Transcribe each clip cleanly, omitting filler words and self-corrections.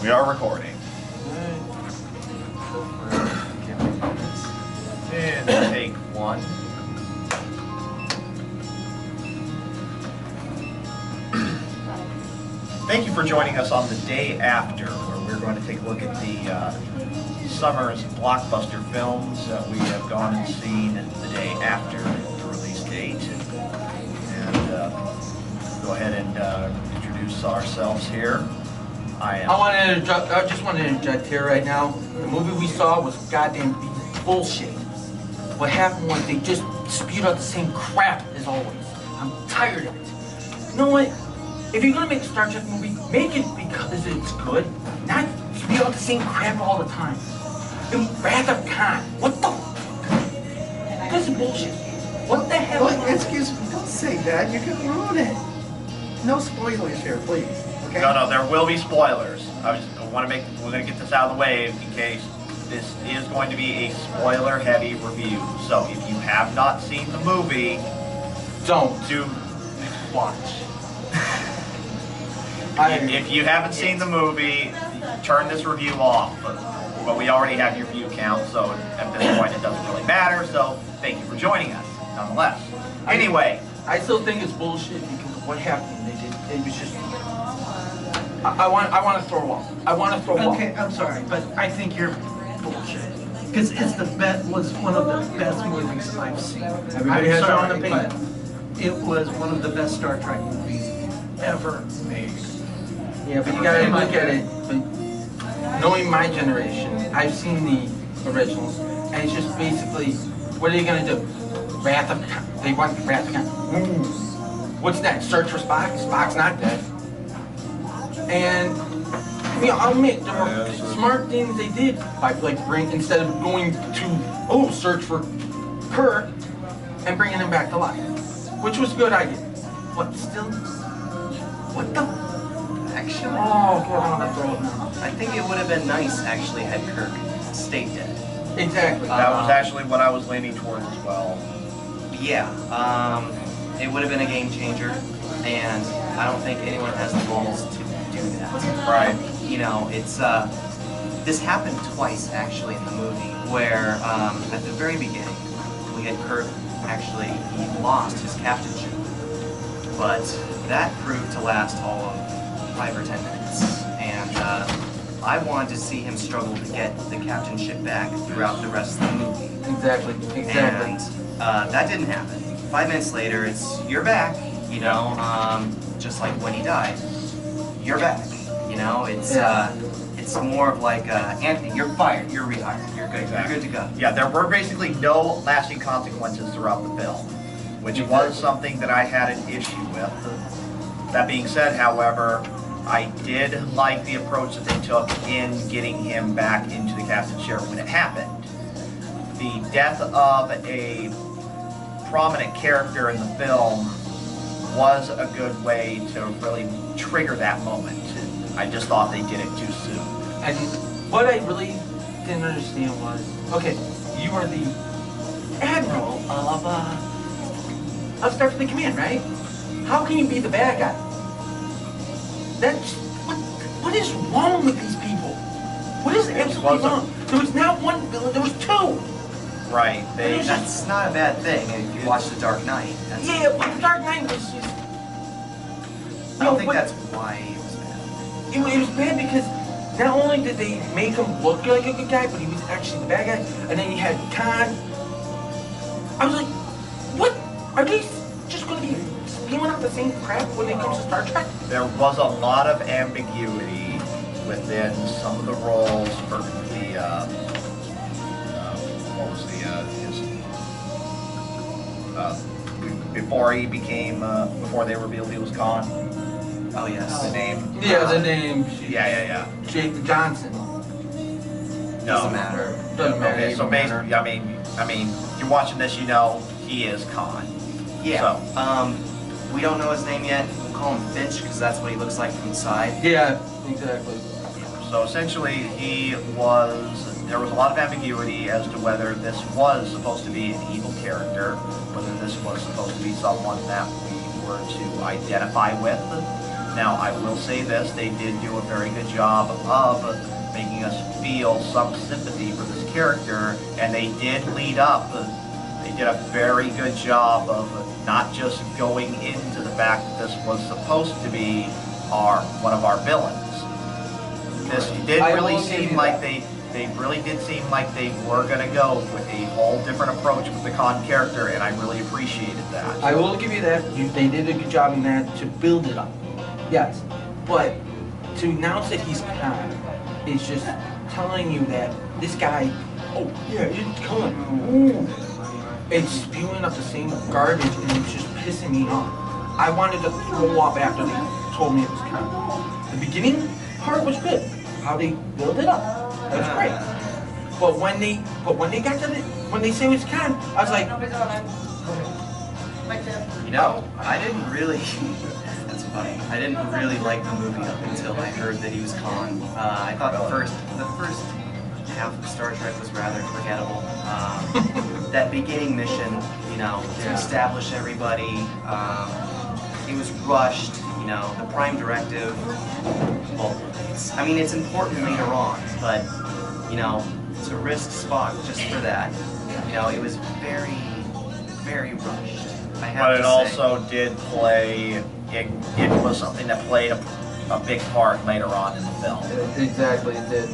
We are recording. And take one. Thank you for joining us on the day after, where we're going to take a look at the summer's blockbuster films that we have gone and seen the day after the release date. And go ahead and introduce ourselves here. I just want to interject here right now. The movie we saw was goddamn bullshit. What happened was they just spewed out the same crap as always. I'm tired of it. You know what? If you're gonna make a Star Trek movie, make it because it's good, not spew out the same crap all the time. And Wrath of Khan, what the? This is bullshit. What the hell? Well, excuse me, don't say that. You can ruin it. No spoilers here, please. Okay? No, there will be spoilers. we're gonna get this out of the way in case this is going to be a spoiler-heavy review. So if you have not seen the movie, don't watch. If you haven't seen the movie, turn this review off. But we already have your view count, so at this point it doesn't really matter. So thank you for joining us, nonetheless. Anyway, I still think it's bullshit because of what happened. It was just. I want to throw up. I want to throw up. Okay, I'm sorry, but I think you're bullshit. Because it's was one of the best movies I've seen. Everybody has their own opinion. But it was one of the best Star Trek movies ever made. Yeah, but you gotta look at it. But knowing my generation, I've seen the originals, and it's just basically, what are you gonna do? Wrath of Khan. They want Wrath of Khan. What's next? Search for Spock? Spock's not dead. And I'll admit there were smart things they did by instead of going to search for Kirk and bringing him back to life, which was a good idea. But still, what the? Actually, Oh, God, I'm gonna throw it now. I think it would have been nice actually had Kirk stayed dead. Exactly. that was actually what I was leaning towards as well. Yeah, it would have been a game changer, and I don't think anyone has the balls to do that. Right. You know, it's this happened twice actually in the movie, where at the very beginning we had Kirk he lost his captainship, but that proved to last all of 5 or 10 minutes, and I wanted to see him struggle to get the captainship back throughout the rest of the movie. Exactly. And that didn't happen. 5 minutes later, you're back, you know, just like when he died. You're back, you know, it's more of like, Anthony, you're fired, you're rehired, you're good, Exactly. you're good to go. Yeah, there were basically no lasting consequences throughout the film, which was something that I had an issue with. That being said, however, I did like the approach that they took in getting him back into the captain's chair when it happened. The death of a prominent character in the film was a good way to really trigger that moment. I just thought they did it too soon. And what I really didn't understand was, okay, you are the admiral of Starfleet Command, right? How can you be the bad guy? What is wrong with these people? What is absolutely wrong? There was not one villain, there was 2. Right. That's not a bad thing if you watch The Dark Knight. Yeah, but The Dark Knight was just... I don't think that's why it was bad. It was bad because not only did they make him look like a good guy, but he was actually the bad guy. And then you had Khan. I was like, what? Are they just going to be spewing out the same crap when it comes to Star Trek? There was a lot of ambiguity within some of the roles for the, what was before they revealed he was Khan. Oh yes. The name? Yeah, the name. Yeah. Jake Johnson. No. Doesn't matter. Doesn't matter. Okay, so basically, I mean, you're watching this, you know he is Khan. Yeah. So. We don't know his name yet. We'll call him Finch because that's what he looks like from the side. Yeah, exactly. So essentially, there was a lot of ambiguity as to whether this was supposed to be an evil character, whether this was supposed to be someone that we were to identify with. Now, I will say this, they did do a very good job of making us feel some sympathy for this character, and they did lead up, they did a very good job of not just going into the fact that this was supposed to be one of our villains. This did really seem like they really did seem like they were going to go with a whole different approach with the Khan character, and I really appreciated that. I will give you that. They did a good job in that to build it up. Yes. But to announce that he's Khan is just telling you that this guy, oh, yeah, it's Khan. Ooh. It's spewing up the same garbage, and it's just pissing me off. I wanted to throw up after they told me it was Khan. The beginning part was good. How they build it up. That's great. But when they got to when they say it's Khan, I was like, you know, I didn't really. That's funny. I didn't really like the movie up until I heard that he was Khan. I thought the first half of Star Trek was rather forgettable. That beginning mission, you know, to establish everybody, it was rushed. You know, the Prime Directive. Well, I mean, it's important later on, but you know, to risk Spock just for that, you know, it was very, very rushed. I have But it to also did play. It was something that played a big part later on in the film. exactly, it did.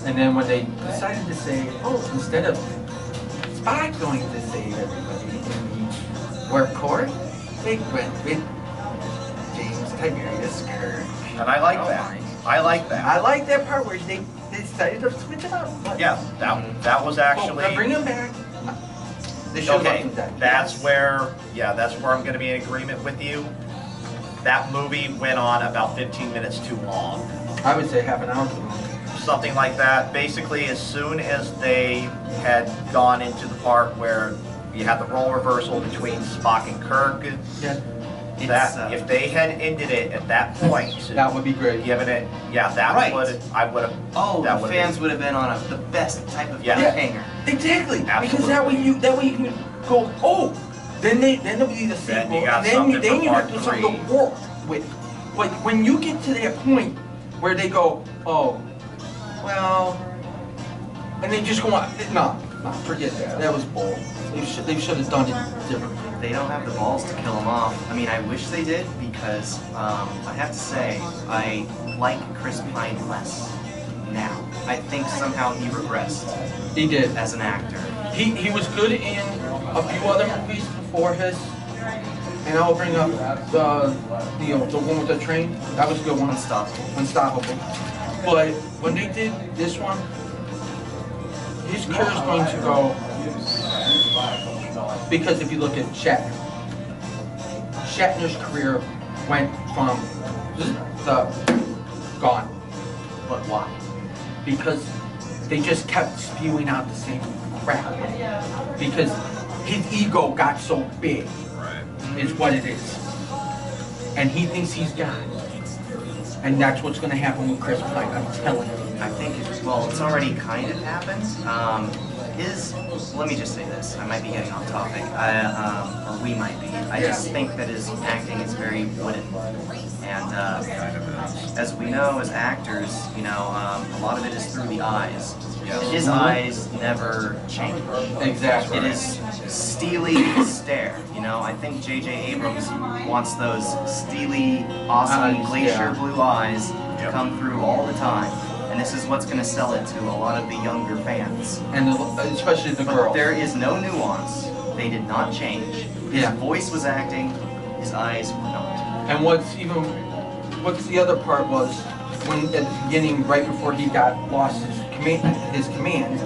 And then when they decided to say, oh, instead of Spock going to save everybody in the warp core, they went with James Tiberius Kirk. And I like that. I like that. I like that part where they decided to switch it up. But Yeah, that was actually. now bring him back. They should Okay, have left him dead. that's where I'm going to be in agreement with you. That movie went on about 15 minutes too long. I would say half an hour too long. Something like that. Basically, as soon as they had gone into the part where you had the role reversal between Spock and Kirk, Yeah, that if they had ended it at that point, that would be great. given it, that Right. I would have. Oh, that the would've fans been- would have been on the best type of Yeah. cliffhanger. Exactly, because Absolutely. that way you can go, oh, then there'll be the Then sequel, you got and then something for you have part to something three. to work with. But when you get to that point where they go, oh, well, and they just go on, no, forget that. That was bold. They should have done it differently. They don't have the balls to kill him off. I mean, I wish they did because I have to say I like Chris Pine less now. I think somehow he regressed He did. as an actor. He was good in a few other movies before his. And I'll bring up the one with the train. That was a good one. Unstoppable. But when they did this one, his career is going to go, because if you look at Shatner's career went from gone. But why? Because they just kept spewing out the same crap. Because his ego got so big, is what it is. And he thinks he's God. And that's what's going to happen with Chris Pine, I'm telling you. I think it's already kind of happened. Let me just say this. I might be getting off topic, or we might be. I just think that his acting is very wooden. And as we know, as actors, you know, a lot of it is through the eyes. And his eyes never change. Exactly. It is steely stare. You know, I think J.J. Abrams wants those steely, awesome, Eyes, glacier yeah. blue eyes to come through all the time. And this is what's going to sell it to a lot of the younger fans. And especially the But girls. there is no nuance. They did not change. His Yeah. voice was acting, his eyes were not. And what's the other part was, when at the beginning, right before he got lost his command,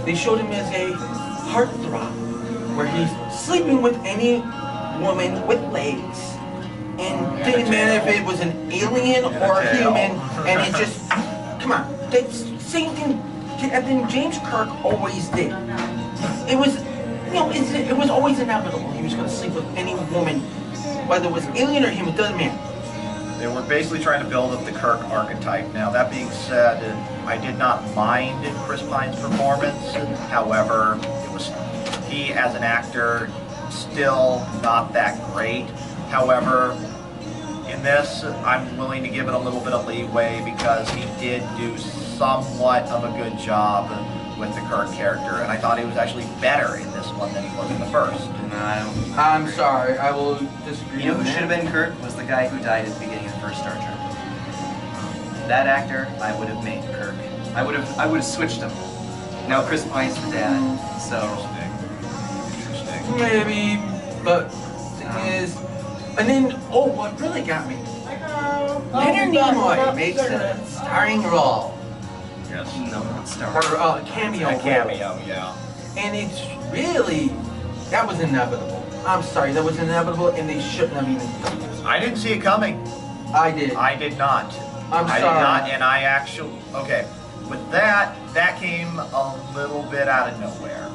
they showed him as a heartthrob, where he's sleeping with any woman with legs. And didn't matter if it was an alien or a human, and it just, come on, that's same thing Captain James Kirk always did. It was, you know, it was always inevitable. He was going to sleep with any woman, whether it was alien or human, it doesn't matter. They were basically trying to build up the Kirk archetype. Now, that being said, I did not mind Chris Pine's performance. However, he as an actor, still not that great. However, In this, I'm willing to give it a little bit of leeway because he did do somewhat of a good job with the Kirk character, and I thought he was actually better in this one than he was in the first. I'm sorry, I will disagree. You know who with should have that. been Kirk was the guy who died at the beginning of the first Star Trek. That actor, I would have made Kirk. I would have switched him. Now Chris Pine's the dad, so Interesting. Maybe, but the thing is, and then, what really got me, Leonard Nimoy makes a starring role, Yes. no, not Star or Wars. a cameo A role. cameo, yeah. And it's really, that was inevitable. I'm sorry, that was inevitable, and they shouldn't have even done it. I didn't see it coming. I did. I did not. I'm I sorry. did not, and I actually, okay, with that came a little bit out of nowhere.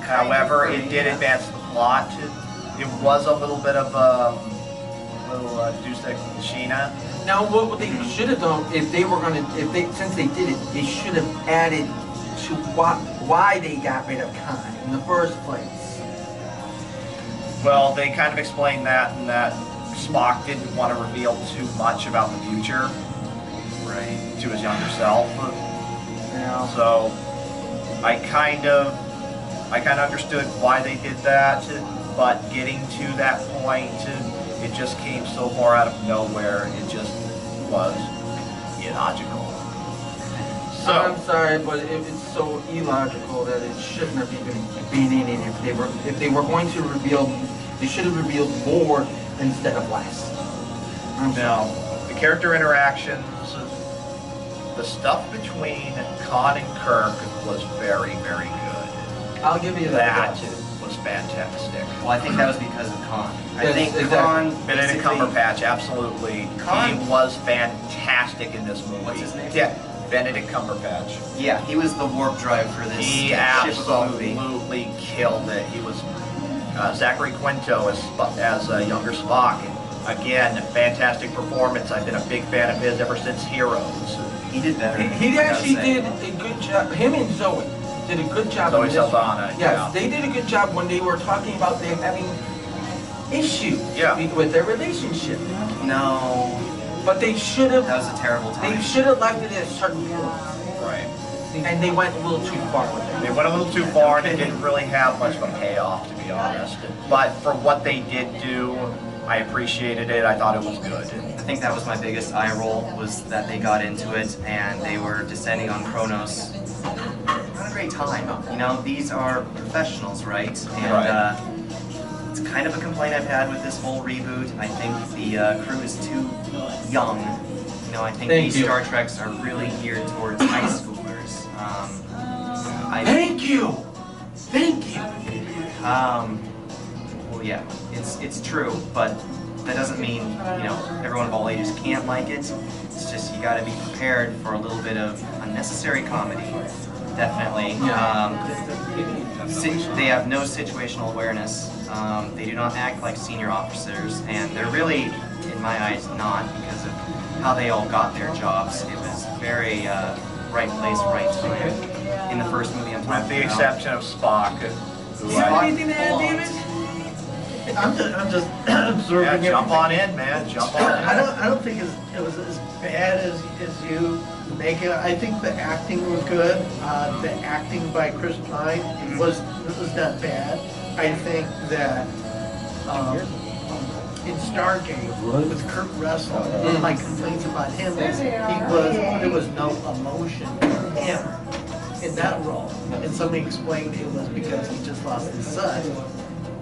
However, it did advance the plot. It was a little bit of a little Deus Ex Machina. Now, what they should have done, if they were gonna, since they did it, they should have added to why they got rid of Khan in the first place. Well, they kind of explained that, and that Spock didn't want to reveal too much about the future, right, to his younger self. Yeah. So I kind of understood why they did that, but getting to that point, it just came so far out of nowhere. It just was illogical. I'm So sorry, but it's so illogical that it shouldn't have even been in it. If they were going to reveal, they should have revealed more instead of less. now the character interactions, the stuff between Khan and Kirk was very, very good. I'll give you That that. was fantastic. Well, I think that was because of Khan. I Yes, think exactly. Khan Benedict basically- Cumberbatch, absolutely. Khan- He was fantastic in this movie. What's his name? Yeah, Benedict Cumberbatch. Yeah, he was the warp drive for this He ship of a movie. absolutely killed it. He was Zachary Quinto as younger Spock. Again, fantastic performance. I've been a big fan of his ever since Heroes. He did better. He I gotta actually say. did a good job. Him and Zoe did a good job. Zoe in this. Saldana, Yes, yeah. they did a good job when they were talking about them having issues Yeah. with their relationship. No, But they should have. that was a terrible time. They should have left it at a certain point. Right. And they went a little too far with it. They went a little too far and it didn't really have much of a payoff, to be honest. But for what they did do, I appreciated it. I thought it was good. I think that was my biggest eye roll, was that they got into it and they were descending on Kronos. Not a great time. You know, these are professionals, right? And Right. it's kind of a complaint I've had with this whole reboot. I think the crew is too young. You know, I think Thank these you. Star Treks are really geared towards high schoolers. Thank you! Thank you! Well, yeah, it's true, but that doesn't mean, you know, everyone of all ages can't like it. It's just you got to be prepared for a little bit of unnecessary comedy. Definitely. They have no situational awareness. They do not act like senior officers, and they're really, in my eyes, not, because of how they all got their jobs. It was very right place, right time. In the first movie, I'm talking With the about. exception of Spock. Who You have I, anything to add, David? I'm just yeah, observing jump everything. on in, man. Jump on in. I don't think it was as bad as you make it. I think the acting was good. The acting by Chris Pine was not bad. I think that in Stargate with Kurt Russell, my complaints about him is there was no emotion in him in that role. And somebody explained it was because he just lost his son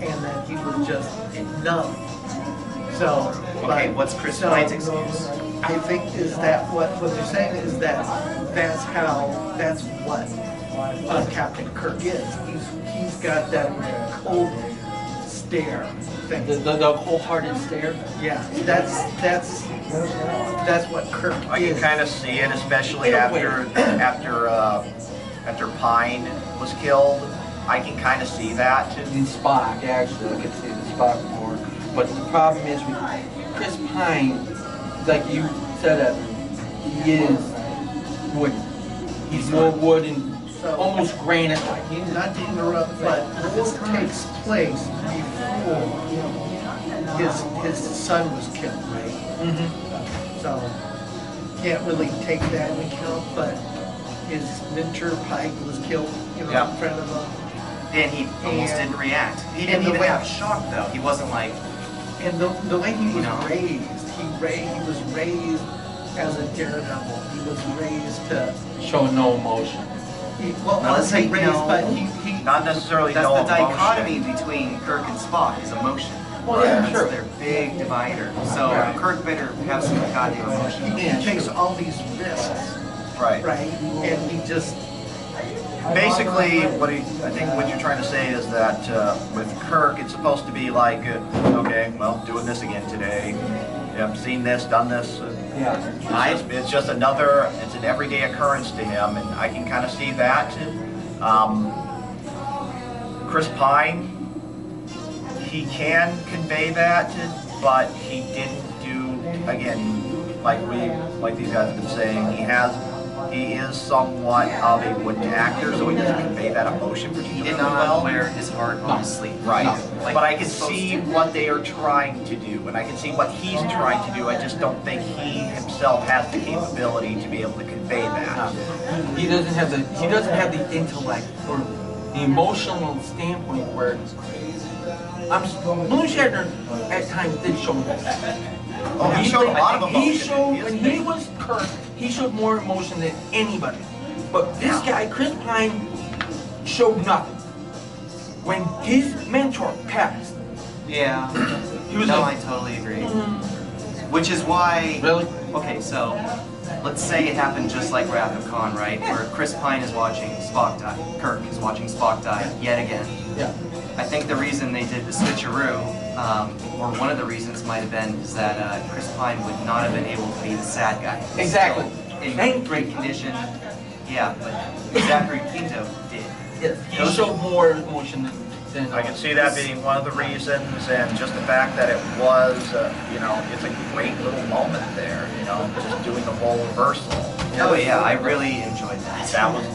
and that he was just numb. So, Okay, but- what's Chris so, Pine's excuse? I think is that what you're saying is that that's what Captain Kirk is. He's got that cold stare thing. The wholehearted stare? Yeah, that's what Kirk I is. can kind of see it, especially In a way. after Pine was killed. I can kind of see that. In Spock, actually, I could see the Spock more. But the problem is with Chris Pine, like you said, he is wood. He's more wood and almost granite-like. Not to interrupt, but this takes place before his son was killed, right? So, can't really take that into account, but his mentor Pike was killed, you know, Yeah. in front of him. And he almost And- didn't react. He and didn't the even way- have shock though. He wasn't like, And the way he was You know? raised, he was raised as a daredevil. He was raised to, Show no emotion. well, I would Was say he? raised, No. but he Not necessarily that's no the emotion. dichotomy between Kirk and Spock is emotion. Well, yeah, That's sure. their big divider. So Right. Kirk better have some goddamn emotion. he takes all these risks, Right. right? And he just, Basically, I think what you're trying to say is that with Kirk, it's supposed to be like, okay, well, doing this again today. Yep, seen this, done this. Yeah. It's just it's an everyday occurrence to him, and I can kind of see that. Chris Pine, he can convey that, but he didn't do, again, like these guys have been saying, he is somewhat of a wooden actor, so he doesn't convey that emotion He particularly did not well. wear his heart on his sleeve. Right. Like But I can he's supposed see to. what they are trying to do, and I can see what he's trying to do. I just don't think he himself has the capability to be able to convey that. He doesn't have the intellect or the emotional standpoint where Blue Shatner at times did show that. Oh, he showed a lot of emotion. He showed in when his he thing. was Kirk, he showed more emotion than anybody. But this guy, Chris Pine, showed nothing. When his mentor passed, Yeah. he was No, like, I totally agree. Which is why. really? Okay, so let's say it happened just like Wrath of Khan, right? Where Chris Pine is watching Spock die. Kirk is watching Spock die yet again. Yeah. I think the reason they did the switcheroo, or one of the reasons might have been, is that Chris Pine would not have been able to be the sad guy. Exactly. Still in Thank great you. condition. Yeah, but Zachary Quinto did. Yes. He showed more emotion than I can see that being one of the reasons, and just the fact that it was, it's a great little moment there, just doing the whole reversal. Oh yeah, I really enjoyed that.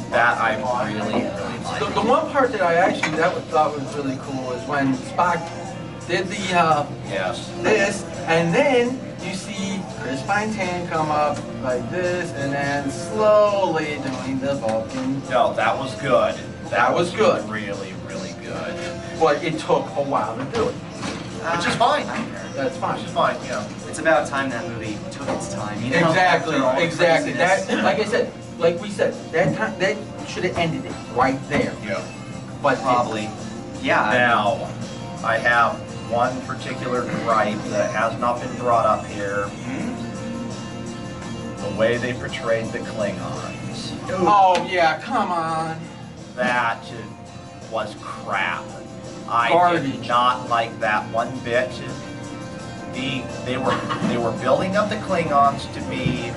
That I really, really liked. The one part that I actually thought was really cool was when Spock did the Yes. this, and then you see Chris Pine's hand come up like this, and then slowly doing the Vulcan. No, that was good. That was good. Really, really good. But it took a while to do it. Which is fine. That's fine. Which is fine, It's about time that movie took its time. You know? Exactly, After all the exactly. craziness. That, like I said, like we said, that should have ended it right there. Yeah. But Probably. Yeah. Now, I have one particular gripe that has not been brought up here. The way they portrayed the Klingons. oh yeah, come on. That was crap. I Garbage. did not like that one bit. They were building up the Klingons to be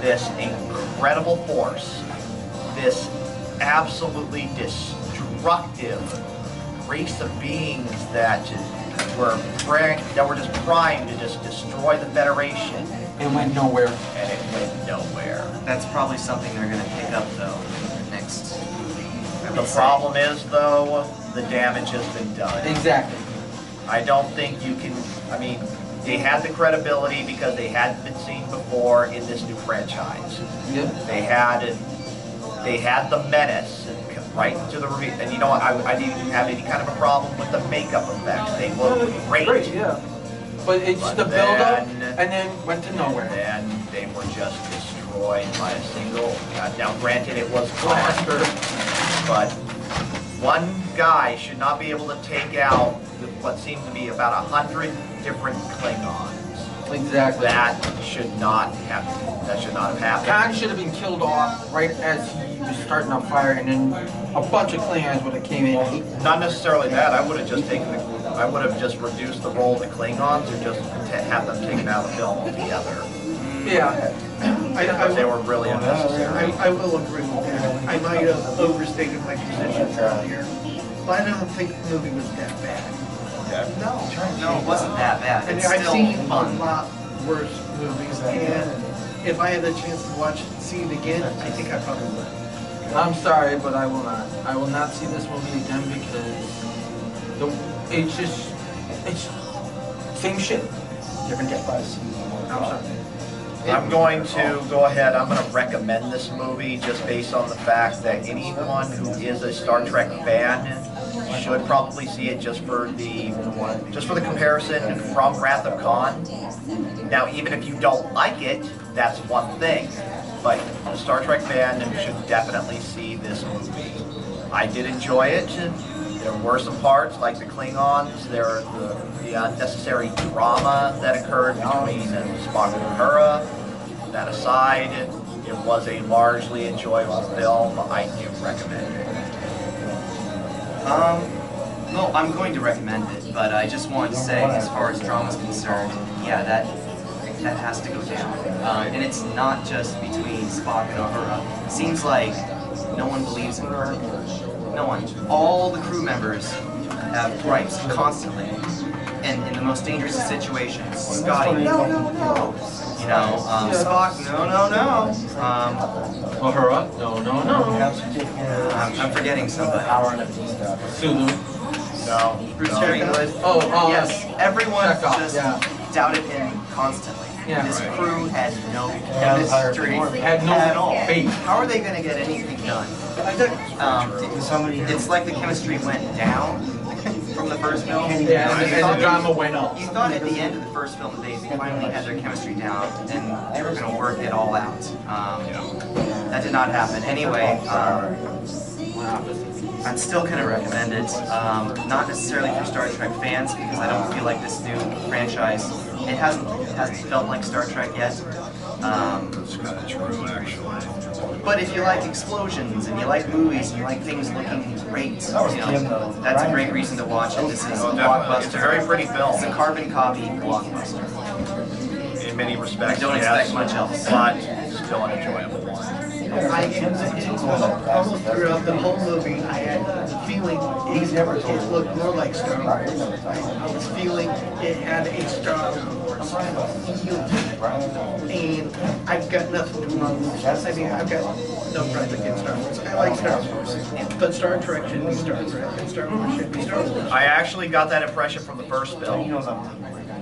this incredible force, this absolutely destructive race of beings that were just primed to just destroy the Federation, It went nowhere. and it went nowhere. That's probably something they're going to pick up though in the next movie. I The would say. problem is, though, the damage has been done. Exactly. I don't think you can, they had the credibility because they hadn't been seen before in this new franchise. Yep. They had the menace right into the reveal. And you know what, I didn't have any kind of a problem with the makeup effects. They looked great. Yeah. But it's But the build-up, then- and then went to nowhere. And they were just destroyed by a single, now granted it was Blaster, but one guy should not be able to take out what seems to be about 100 different Klingons. Exactly. That should not have happened. Khan should have been killed off right as he was starting a fire, and then a bunch of Klingons would have came in. Not necessarily that. I would have just reduced the role of the Klingons, or just have them taken out of the film altogether. Yeah. Because they were really unnecessary. I will agree with that. I might have overstated my position earlier, but I don't think the movie was that bad. Okay. No, it wasn't that bad. I mean, It's I've still seen a fun. lot worse movies, and if I had the chance to see it again, I think I probably would. I'm sorry, but I will not. I will not see this movie again because it's same shit, different day. I'm going to go ahead, I'm going to recommend this movie just based on the fact that anyone who is a Star Trek fan should probably see it just for the comparison from Wrath of Khan. Now, even if you don't like it, that's one thing, but a Star Trek fan should definitely see this movie. I did enjoy it. There were some parts, like the Klingons, there the unnecessary drama that occurred between Spock and Uhura. That aside, it was a largely enjoyable film. I do recommend it. Well, I'm going to recommend it, but I just want to say, as far as drama is concerned, yeah, that has to go down. And it's not just between Spock and Uhura. Seems like no one believes in Kirk. No one. All the crew members have gripes constantly. And in the most dangerous of situations, Scotty, no. You know, Spock, no. Uhura, no. I'm forgetting somebody. Sulu. No. Bruce Sterling. Oh, yes. Everyone Chekhov, just yeah. doubted him constantly. Yeah. This crew had no chemistry Had no at all. faith. How are they going to get anything done? It's like the chemistry went down from the first film. Yeah, and the drama went up. You thought at the end of the first film that they finally had their chemistry down and they were going to work it all out. That did not happen. Anyway, I'd still kind of recommend it. Not necessarily for Star Trek fans, because I don't feel like this new franchise, it hasn't felt like Star Trek yet. That's kind of true, actually. But if you like explosions and you like movies and you like things looking great, you know, that's a great reason to watch it. This is Blockbuster. It's a very pretty film. It's a carbon copy Blockbuster. In many respects, I don't expect much else. But still an enjoyable one. Almost throughout the whole movie, I had the feeling it looked more like Star Wars. I was feeling it had a Star Wars feel to it. And I've got nothing wrong with that. I mean, I've got no gripe against Star Wars. I like Star Wars. But Star Trek should be Star Trek, and Star Wars should be Star Wars. I actually got that impression from the first film.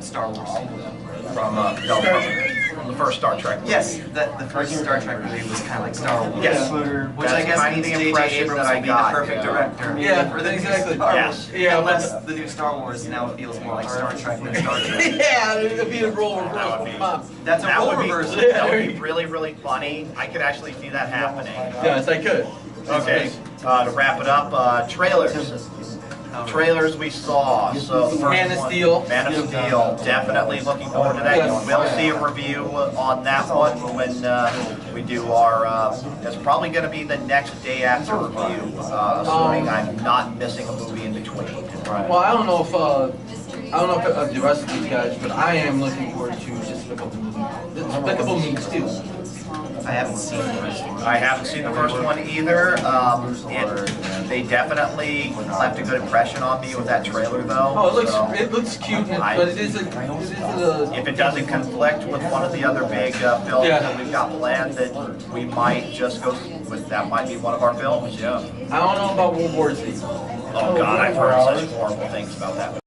Star Wars. From the first Star Trek movie. Yes, the first Star Trek movie was kind of like Star Wars. Yes. Which I That's guess kind of means the J.J. impression Abrams that I will be got, the perfect yeah. director. Yeah, for the new exactly. Star Yes. Wars. Yeah, Unless the new Star Wars now feels more like Star Trek than Star Trek. Yeah, it'd be a role That would be- reversal. That's a That role would be reversal. that would be really, really funny. I could actually see that happening. Yes, I could. Okay, to wrap it up, trailers. Trailers we saw. So the first Man of one, Steel. Man of Steel. Definitely looking forward to that. Yes. We'll see a review on that one when we do our. It's probably going to be the next day after review, assuming I'm not missing a movie in between. Well, I don't know if the rest of these guys, but I am looking forward to Despicable Me. Despicable Me 2. I haven't seen the first one. I haven't seen the first one either. They definitely left a good impression on me with that trailer, though. Oh, so it looks cute, but it is a if it doesn't conflict with one of the other big films that we've got planned, then we might just go with that. Might be one of our films. Yeah. I don't know about World War Z. Oh God, I've heard such horrible things about that.